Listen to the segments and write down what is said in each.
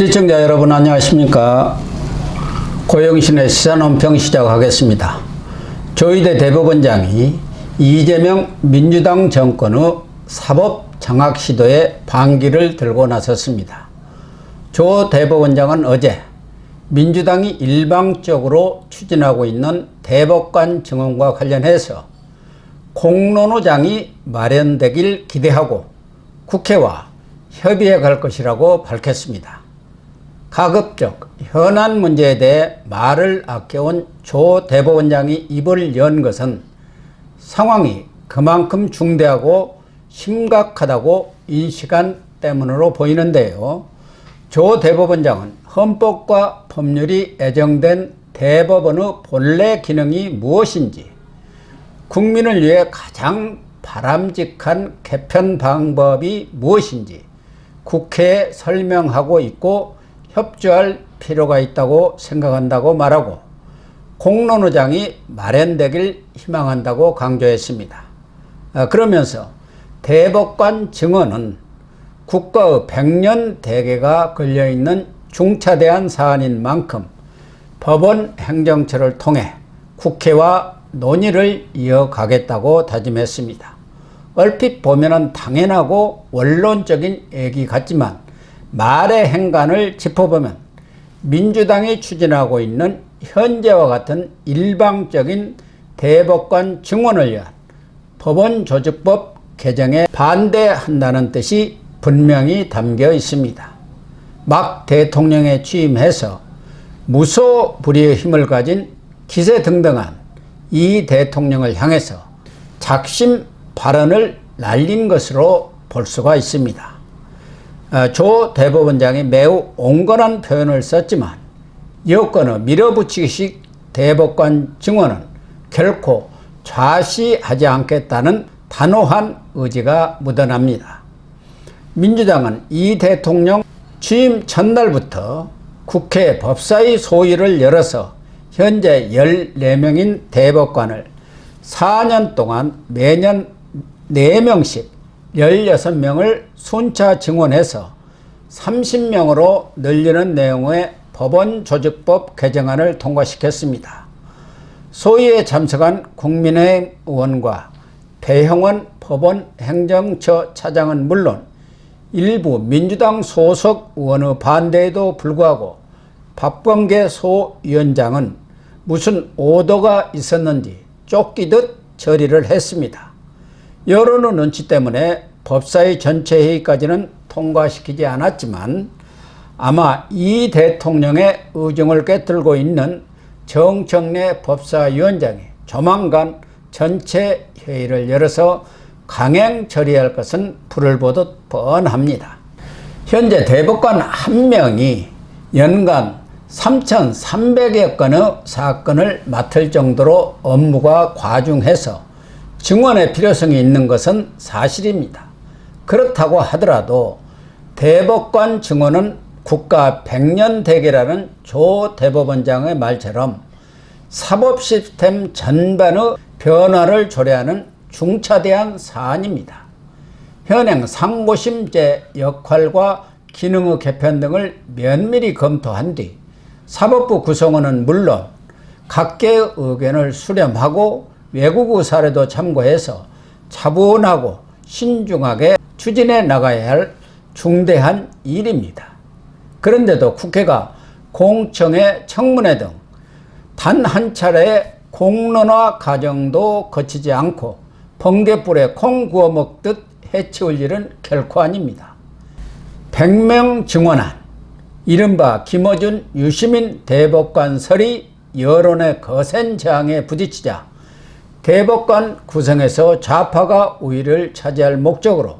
시청자 여러분 안녕하십니까. 고영신의 시사논평 시작하겠습니다. 조희대 대법원장이 이재명 민주당 정권의 사법 장악 시도에 반기를 들고 나섰습니다. 조 대법원장은 어제 민주당이 일방적으로 추진하고 있는 대법관 증언과 관련해서 공론화장이 마련되길 기대하고 국회와 협의해 갈 것이라고 밝혔습니다. 가급적 현안 문제에 대해 말을 아껴온 조 대법원장이 입을 연 것은 상황이 그만큼 중대하고 심각하다고 인식한 때문으로 보이는데요. 조 대법원장은 헌법과 법률이 애정된 대법원의 본래 기능이 무엇인지, 국민을 위해 가장 바람직한 개편 방법이 무엇인지 국회에 설명하고 있고 협조할 필요가 있다고 생각한다고 말하고 공론화장이 마련되길 희망한다고 강조했습니다. 그러면서 대법관 증언은 국가의 100년 대계가 걸려있는 중차대한 사안인 만큼 법원 행정처를 통해 국회와 논의를 이어가겠다고 다짐했습니다. 얼핏 보면은 당연하고 원론적인 얘기 같지만 말의 행간을 짚어보면 민주당이 추진하고 있는 현재와 같은 일방적인 대법관 증언을 위한 법원조직법 개정에 반대한다는 뜻이 분명히 담겨 있습니다. 막 대통령에 취임해서 무소불위의 힘을 가진 기세등등한 이 대통령을 향해서 작심 발언을 날린 것으로 볼 수가 있습니다. 조 대법원장이 매우 온건한 표현을 썼지만 여권의 밀어붙이기식 대법관 증언은 결코 좌시하지 않겠다는 단호한 의지가 묻어납니다. 민주당은 이 대통령 취임 첫날부터 국회 법사위 소위를 열어서 현재 14명인 대법관을 4년 동안 매년 4명씩 16명을 순차 증원해서 30명으로 늘리는 내용의 법원조직법 개정안을 통과시켰습니다. 소위에 참석한 국민의힘 의원과 배형원 법원행정처 차장은 물론 일부 민주당 소속 의원의 반대에도 불구하고 박범계 소위원장은 무슨 오더가 있었는지 쫓기듯 처리를 했습니다. 여론의 눈치 때문에 법사위 전체 회의까지는 통과시키지 않았지만 아마 이 대통령의 의중을 꿰뚫고 있는 정청래 법사위원장이 조만간 전체 회의를 열어서 강행 처리할 것은 불을 보듯 뻔합니다. 현재 대법관 한 명이 연간 3,300여 건의 사건을 맡을 정도로 업무가 과중해서 증언의 필요성이 있는 것은 사실입니다. 그렇다고 하더라도 대법관 증언은 국가 100년 대계라는 조 대법원장의 말처럼 사법 시스템 전반의 변화를 초래하는 중차대한 사안입니다. 현행 상고심제 역할과 기능의 개편 등을 면밀히 검토한 뒤 사법부 구성원은 물론 각계의 의견을 수렴하고 외국의 사례도 참고해서 차분하고 신중하게 추진해 나가야 할 중대한 일입니다. 그런데도 국회가 공청회, 청문회 등 단 한 차례의 공론화 과정도 거치지 않고 번개불에 콩 구워 먹듯 해치울 일은 결코 아닙니다. 100명 증언한 이른바 김어준 유시민 대법관설이 여론의 거센 저항에 부딪히자 대법관 구성에서 좌파가 우위를 차지할 목적으로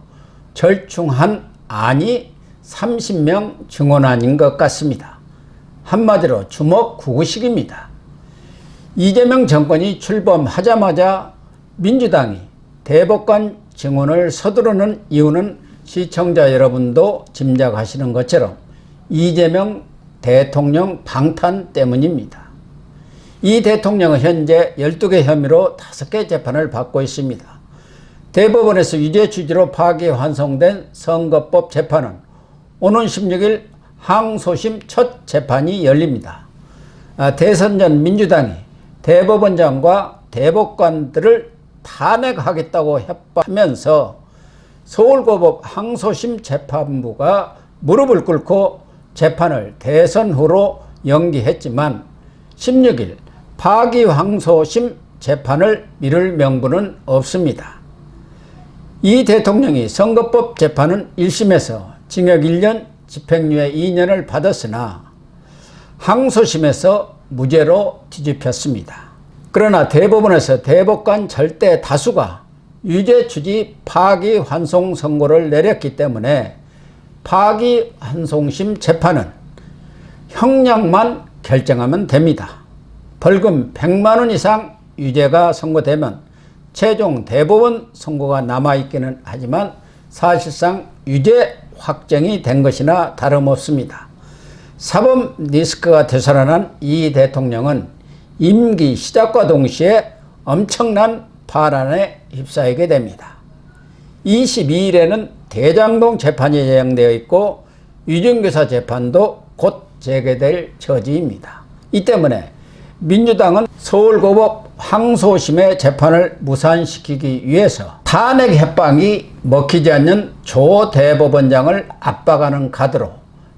절충한 안이 30명 증언안인 것 같습니다. 한마디로 주먹구구식입니다. 이재명 정권이 출범하자마자 민주당이 대법관 증언을 서두르는 이유는 시청자 여러분도 짐작하시는 것처럼 이재명 대통령 방탄 때문입니다. 이 대통령은 현재 12개 혐의로 5개 재판을 받고 있습니다. 대법원에서 유죄 취지로 파기환송된 선거법 재판은 오는 16일 항소심 첫 재판이 열립니다. 대선 전 민주당이 대법원장과 대법관들을 탄핵하겠다고 협박하면서 서울고법 항소심 재판부가 무릎을 꿇고 재판을 대선 후로 연기했지만 16일 파기항소심 재판을 미룰 명분은 없습니다. 이 대통령이 선거법 재판은 1심에서 징역 1년, 집행유예 2년을 받았으나 항소심에서 무죄로 뒤집혔습니다. 그러나 대법원에서 대법관 절대 다수가 유죄 취지 파기환송 선고를 내렸기 때문에 파기환송심 재판은 형량만 결정하면 됩니다. 벌금 100만 원 이상 유죄가 선고되면 최종 대법원 선고가 남아있기는 하지만 사실상 유죄 확정이 된 것이나 다름없습니다. 사법 리스크가 되살아난 이 대통령은 임기 시작과 동시에 엄청난 파란에 휩싸이게 됩니다. 22일에는 대장동 재판이 예정되어 있고 유증교사 재판도 곧 재개될 처지입니다. 이 때문에 민주당은 서울고법 항소심의 재판을 무산시키기 위해서 탄핵 협박이 먹히지 않는 조 대법원장을 압박하는 카드로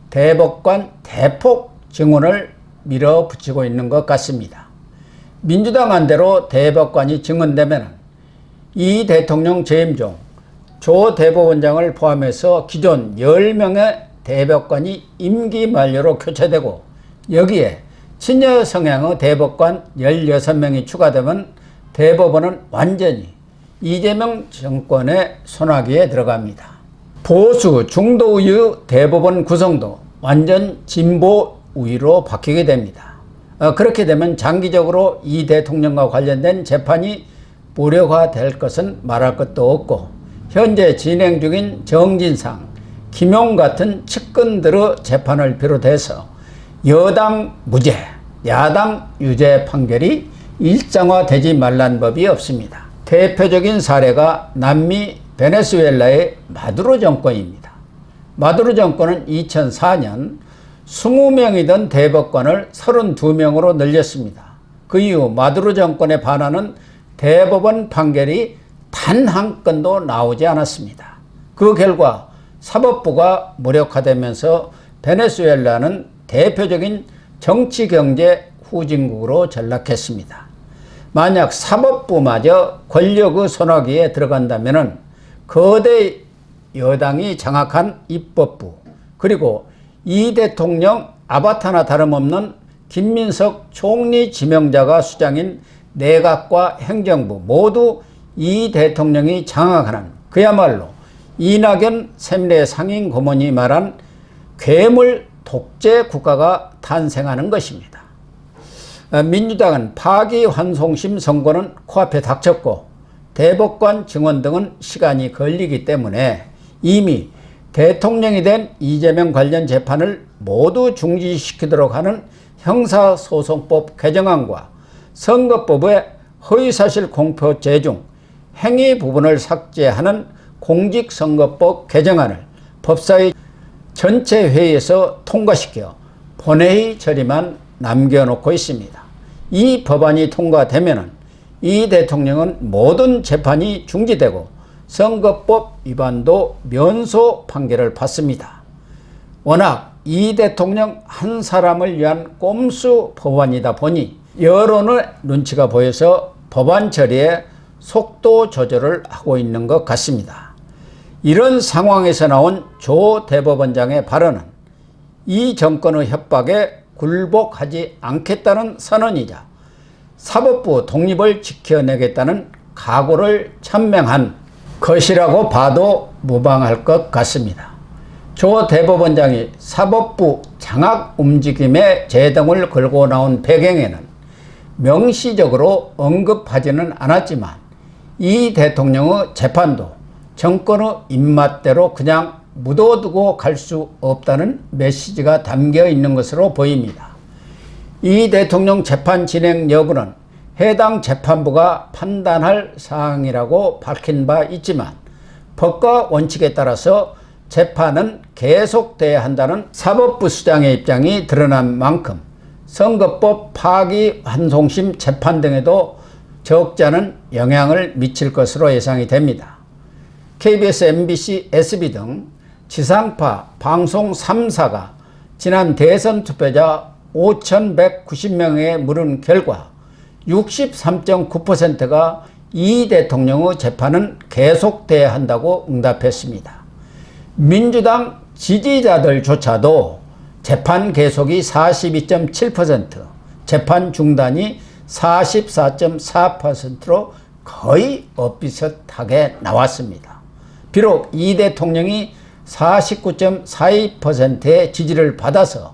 대법관 대폭 증언을 밀어붙이고 있는 것 같습니다. 민주당 안대로 대법관이 증언되면 이 대통령 재임 중 조 대법원장을 포함해서 기존 10명의 대법관이 임기 만료로 교체되고 여기에 친여 성향의 대법관 16명이 추가되면 대법원은 완전히 이재명 정권의 손아귀에 들어갑니다. 보수 중도 우유 대법원 구성도 완전 진보 우위로 바뀌게 됩니다. 그렇게 되면 장기적으로 이 대통령과 관련된 재판이 무력화될 것은 말할 것도 없고 현재 진행 중인 정진상, 김용 같은 측근들의 재판을 비롯해서 여당 무죄, 야당 유죄 판결이 일상화되지 말란 법이 없습니다. 대표적인 사례가 남미 베네수엘라의 마두로 정권입니다. 마두로 정권은 2004년 20명이던 대법관을 32명으로 늘렸습니다. 그 이후 마두로 정권에 반하는 대법원 판결이 단 한 건도 나오지 않았습니다. 그 결과 사법부가 무력화되면서 베네수엘라는 대표적인 정치 경제 후진국으로 전락했습니다. 만약 사법부마저 권력의 손아귀에 들어간다면 거대 여당이 장악한 입법부 그리고 이 대통령 아바타나 다름없는 김민석 총리 지명자가 수장인 내각과 행정부 모두 이 대통령이 장악하는 그야말로 이낙연 새누리당 상임 고문이 말한 괴물 독재 국가가 탄생하는 것입니다. 민주당은 파기환송심 선고는 코앞에 닥쳤고 대법관 증언 등은 시간이 걸리기 때문에 이미 대통령이 된 이재명 관련 재판을 모두 중지시키도록 하는 형사소송법 개정안과 선거법의 허위사실 공표 제중, 행위 부분을 삭제하는 공직선거법 개정안을 법사위 전체 회의에서 통과시켜 본회의 처리만 남겨놓고 있습니다. 이 법안이 통과되면 이 대통령은 모든 재판이 중지되고 선거법 위반도 면소 판결을 받습니다. 워낙 이 대통령 한 사람을 위한 꼼수 법안이다 보니 여론의 눈치가 보여서 법안 처리에 속도 조절을 하고 있는 것 같습니다. 이런 상황에서 나온 조 대법원장의 발언은 이 정권의 협박에 굴복하지 않겠다는 선언이자 사법부 독립을 지켜내겠다는 각오를 천명한 것이라고 봐도 무방할 것 같습니다. 조 대법원장이 사법부 장악 움직임에 제동을 걸고 나온 배경에는 명시적으로 언급하지는 않았지만 이 대통령의 재판도 정권의 입맛대로 그냥 묻어두고 갈 수 없다는 메시지가 담겨 있는 것으로 보입니다. 이 대통령 재판 진행 여부는 해당 재판부가 판단할 사항이라고 밝힌 바 있지만 법과 원칙에 따라서 재판은 계속돼야 한다는 사법부 수장의 입장이 드러난 만큼 선거법 파기환송심 재판 등에도 적지 않은 영향을 미칠 것으로 예상이 됩니다. KBS, MBC, SB 등 지상파 방송 3사가 지난 대선 투표자 5,190명에 물은 결과 63.9%가 이 대통령의 재판은 계속돼야 한다고 응답했습니다. 민주당 지지자들조차도 재판 계속이 42.7%, 재판 중단이 44.4%로 거의 엇비슷하게 나왔습니다. 비록 이 대통령이 49.42%의 지지를 받아서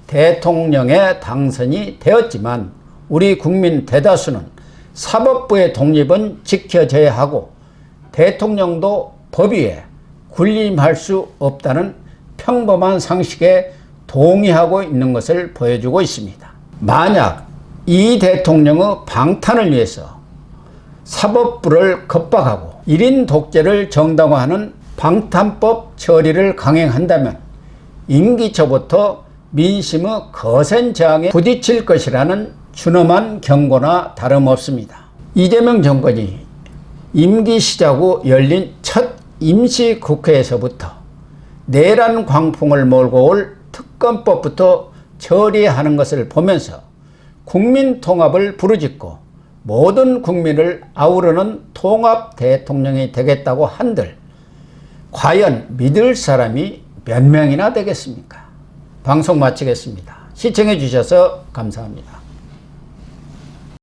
대통령에 당선이 되었지만 우리 국민 대다수는 사법부의 독립은 지켜져야 하고 대통령도 법 위에 군림할 수 없다는 평범한 상식에 동의하고 있는 것을 보여주고 있습니다. 만약 이 대통령의 방탄을 위해서 사법부를 겁박하고 1인 독재를 정당화하는 방탄법 처리를 강행한다면 임기 초부터 민심의 거센 저항에 부딪힐 것이라는 준엄한 경고나 다름없습니다. 이재명 정권이 임기 시작 후 열린 첫 임시국회에서부터 내란 광풍을 몰고 올 특검법부터 처리하는 것을 보면서 국민 통합을 부르짖고 모든 국민을 아우르는 통합 대통령이 되겠다고 한들 과연 믿을 사람이 몇 명이나 되겠습니까? 방송 마치겠습니다. 시청해 주셔서 감사합니다.